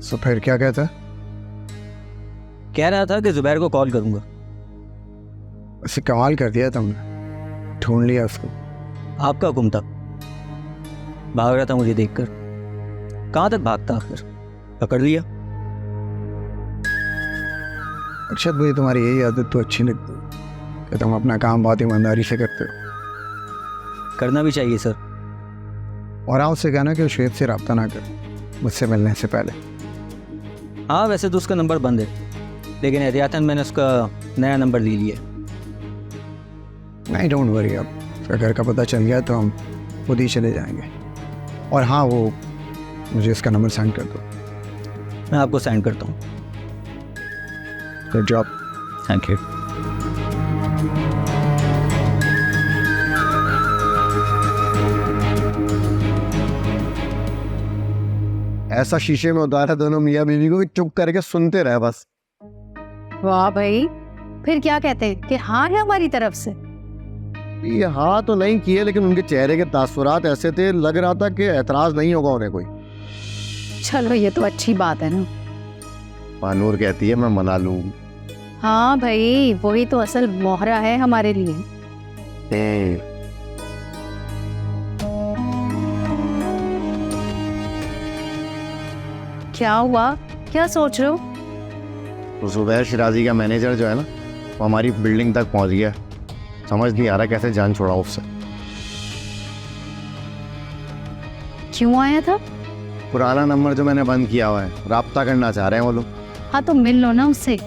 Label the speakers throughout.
Speaker 1: तो फिर क्या कहता?
Speaker 2: कह रहा था कि जुबैर को कॉल करूंगा।
Speaker 1: उसे कमाल कर दिया तुमने, ढूंढ लिया उसको।
Speaker 2: आपका हुक्म था, भाग रहा था मुझे देखकर। कहाँ तक भागता आखिर, पकड़ लिया।
Speaker 1: अच्छा, मुझे तुम्हारी यही आदत तो अच्छी लगती है कि तुम अपना काम बहुत ईमानदारी से करते हो।
Speaker 2: करना भी चाहिए सर।
Speaker 1: और हाँ, उससे कहना कि वो शुएब से रब्ता ना कर मुझसे मिलने से पहले।
Speaker 2: हाँ, वैसे तो उसका नंबर बंद है, लेकिन एहतियातन मैंने उसका नया नंबर ले लिया।
Speaker 1: नहीं, डोंट वरी। अब अगर का पता चल गया तो हम खुद ही चले जाएंगे। और हाँ, वो मुझे इसका नंबर सेंड कर दो।
Speaker 2: मैं आपको सेंड करता हूँ।
Speaker 1: Good job.
Speaker 2: Thank you.
Speaker 3: ऐसा शीशे में उतारा दोनों मियाँ बीवी को कि चुप करके सुनते रहे बस।
Speaker 4: वाह भाई, फिर क्या कहते हैं कि हाँ है हमारी तरफ से?
Speaker 3: ये हाँ तो नहीं किए, लेकिन उनके चेहरे के तासुरात ऐसे थे, लग रहा था कि एतराज नहीं होगा उन्हें कोई।
Speaker 4: चलो ये तो अच्छी बात है ना।
Speaker 3: पानूर कहती है मैं मना लूँ।
Speaker 4: हाँ भाई, वही तो असल मोहरा है हमारे लिए। क्या हुआ, क्या सोच रहे हो?
Speaker 3: तो जुबैर शिराजी का मैनेजर जो है ना, वो हमारी बिल्डिंग तक पहुंच गया। समझ नहीं आ रहा कैसे जान छोड़ाऊं उससे।
Speaker 4: क्यों आया था?
Speaker 3: पुराना नंबर जो मैंने बंद किया हुआ है, राब्ता करना चाह रहे हैं वो लोग।
Speaker 4: हाँ तो मिल लो ना उससे।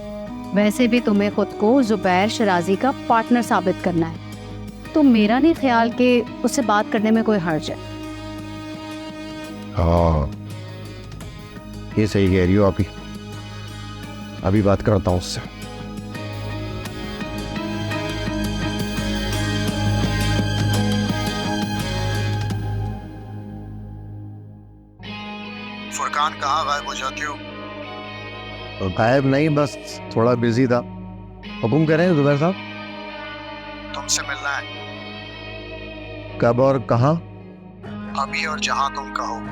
Speaker 4: वैसे भी तुम्हें खुद को जुबैर शिराजी का पार्टनर साबित करना है, तो मेरा नहीं ख्याल कि उससे बात करने में कोई हर्ज है।
Speaker 3: हाँ, ये सही कह रही हो। अभी बात करता हूँ उससे।
Speaker 1: फुरकान कहाँ गायब हो जाते हो?
Speaker 3: तो गायब नहीं, बस थोड़ा बिजी था। हुक्म करें जुबैर साहब।
Speaker 1: तुमसे मिलना है।
Speaker 3: कब और कहाँ?
Speaker 1: अभी और जहां तुम कहो।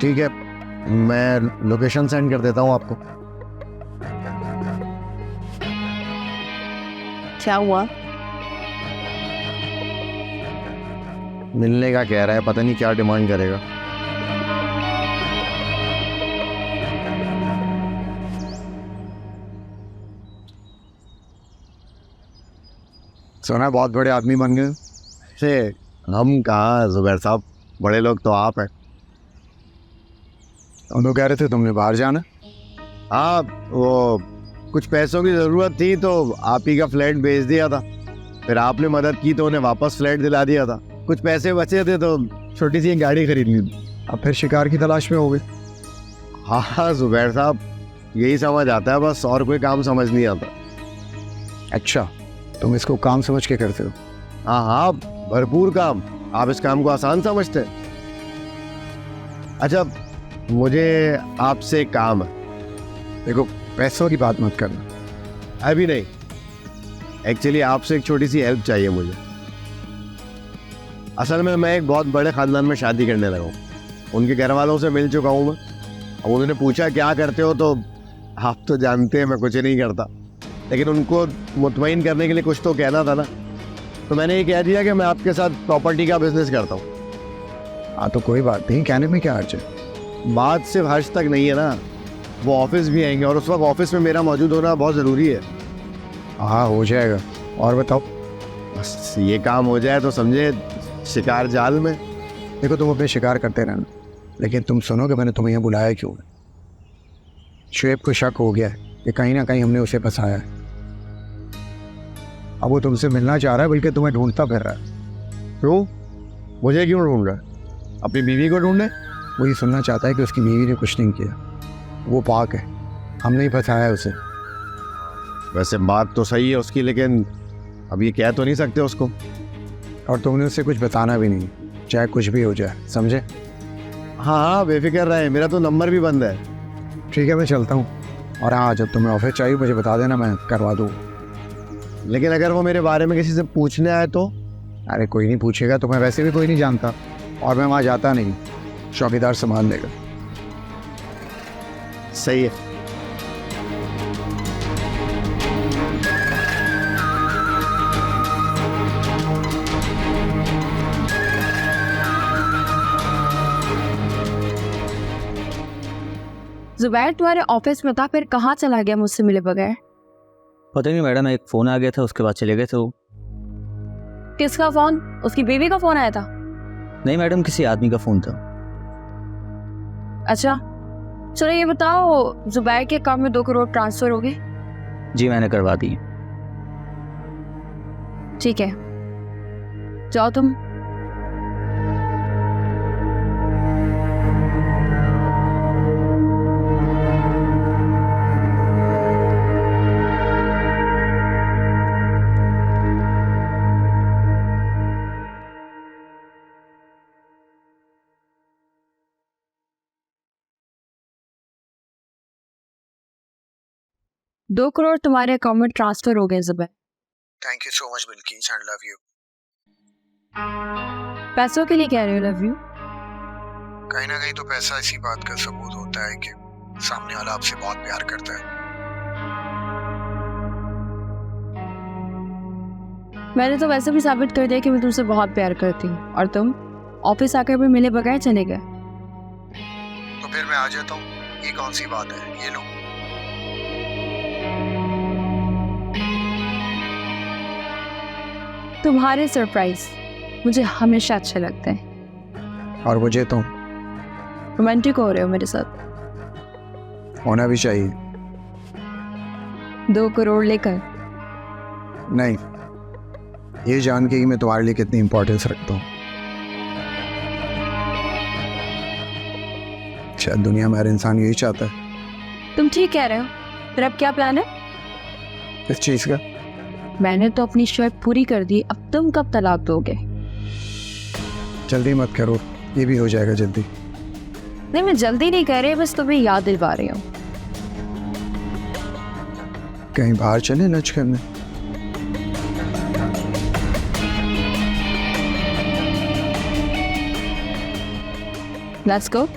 Speaker 3: ठीक है, मैं लोकेशन सेंड कर देता हूँ आपको।
Speaker 4: क्या हुआ?
Speaker 3: मिलने का कह रहा है, पता नहीं क्या डिमांड करेगा।
Speaker 1: सुना बहुत बड़े आदमी बन गए।
Speaker 3: से हम कहाँ जुबैर साहब, बड़े लोग तो आप हैं।
Speaker 1: हम लोग कह रहे थे तुमने बाहर जाना।
Speaker 3: हाँ, वो कुछ पैसों की ज़रूरत थी तो आप ही का फ्लैट बेच दिया था। फिर आपने मदद की तो उन्हें वापस फ्लैट दिला दिया था। कुछ पैसे बचे थे तो छोटी सी एक गाड़ी खरीद ली।
Speaker 1: अब फिर शिकार की तलाश में हो गए।
Speaker 3: हाँ हाँ जुबैर साहब, यही समझ आता है बस, और कोई काम समझ नहीं आता।
Speaker 1: अच्छा, तुम इसको काम समझ के करते हो?
Speaker 3: हाँ हाँ, भरपूर काम। आप इस काम को आसान समझते हैं। अच्छा, मुझे आपसे काम है।
Speaker 1: देखो, पैसों की बात मत करना।
Speaker 3: अभी नहीं, एक्चुअली आपसे एक छोटी सी हेल्प चाहिए मुझे। असल में मैं एक बहुत बड़े ख़ानदान में शादी करने लगा हूँ। उनके घर वालों से मिल चुका हूँ मैं। अब उन्होंने पूछा क्या करते हो, तो आप तो जानते हैं मैं कुछ नहीं करता, लेकिन उनको मुतमईन करने के लिए कुछ तो कहना था ना, तो मैंने ये कह दिया कि मैं आपके साथ प्रॉपर्टी का बिजनेस करता हूँ।
Speaker 1: हाँ तो कोई बात नहीं, कहने में क्या अर्ज है।
Speaker 3: बात सिर्फ हर्ष तक नहीं है ना, वो ऑफिस भी आएंगे और उस वक्त ऑफिस में मेरा मौजूद होना बहुत ज़रूरी है।
Speaker 1: हाँ, हो जाएगा। और बताओ।
Speaker 3: बस ये काम हो जाए तो समझे शिकार जाल में।
Speaker 1: देखो, तुम अपने शिकार करते रहना, लेकिन तुम सुनो कि मैंने तुम्हें यहाँ बुलाया क्यों है। शुएब को शक हो गया है कि कहीं ना कहीं हमने उसे फंसाया है। अब वो तुमसे मिलना चाह रहा है, बल्कि तुम्हें ढूंढता फिर रहा है।
Speaker 3: क्यों? मुझे क्यों ढूंढ रहा है? अपनी बीवी को ढूंढे।
Speaker 1: वो ये सुनना चाहता है कि उसकी बीवी ने कुछ नहीं किया, वो पाक है, हमने ही फंसाया उसे।
Speaker 3: वैसे बात तो सही है उसकी, लेकिन अब ये कह तो नहीं सकते उसको।
Speaker 1: और तुमने उसे कुछ बताना भी नहीं, चाहे कुछ भी हो जाए, समझे?
Speaker 3: हाँ हाँ, बेफिक्र रहे, मेरा तो नंबर भी बंद है।
Speaker 1: ठीक है, मैं चलता हूँ। और हाँ, जब तुम्हें ऑफिस चाहिए मुझे बता देना, मैं करवा दूँ।
Speaker 3: लेकिन अगर वो मेरे बारे में किसी से पूछने आए तो?
Speaker 1: अरे कोई नहीं पूछेगा, तुम्हें वैसे भी कोई नहीं जानता। और मैं वहाँ जाता नहीं, चौकीदार संभाल लेगा।
Speaker 3: सही है।
Speaker 5: जुबैर तुम्हारे ऑफिस में था, फिर कहाँ चला गया मुझसे मिले बगैर?
Speaker 2: पता नहीं मैडम, एक फ़ोन आ गया था, उसके बाद चले गए थे वो।
Speaker 5: किसका फोन? उसकी बीवी का फोन आया था?
Speaker 2: नहीं मैडम, किसी आदमी का फ़ोन था।
Speaker 5: अच्छा चलो ये बताओ, जुबैर के अकाउंट में 2 करोड़ ट्रांसफर हो गए?
Speaker 2: जी मैंने करवा दी।
Speaker 5: ठीक है, जाओ तुम। दो करोड़ तुम्हारे अकाउंट में ट्रांसफर हो गए Zubair.
Speaker 1: Thank you so much Bilkis, I love you.
Speaker 5: पैसों के लिए कह रहे हो लव यू?
Speaker 1: कहीं ना कहीं तो पैसा इसी बात का सबूत होता है कि सामने वाला आपसे बहुत प्यार करता है।
Speaker 5: मैंने तो वैसे भी साबित कर दिया कि मैं तुमसे बहुत प्यार करती हूँ, और तुम ऑफिस आकर भी मिले बगैर चले गए।
Speaker 1: तो फिर मैं आ जाता हूँ, ये कौन सी बात है? ये लो।
Speaker 5: तुम्हारे सरप्राइज मुझे हमेशा अच्छे लगते हैं।
Speaker 1: और मुझे तो
Speaker 5: रोमांटिक हो रहे हो मेरे साथ।
Speaker 1: होना भी चाहिए।
Speaker 5: 2 करोड़ लेकर?
Speaker 1: नहीं, ये जान के कि मैं तुम्हारे लिए कितनी इंपॉर्टेंस रखता हूँ। शायद दुनिया में हर इंसान यही चाहता है।
Speaker 5: तुम ठीक कह रहे हो। फिर अब क्या प्लान है?
Speaker 1: इस चीज़ का
Speaker 5: मैंने तो अपनी शर्त पूरी कर दी, अब तुम कब तलाक दोगे?
Speaker 1: जल्दी मत करो, ये भी हो जाएगा जल्दी।
Speaker 5: नहीं मैं जल्दी नहीं कर रही, बस तुम्हें याद दिलवा रही हूँ।
Speaker 1: कहीं बाहर चले लंच करने?
Speaker 5: Let's go.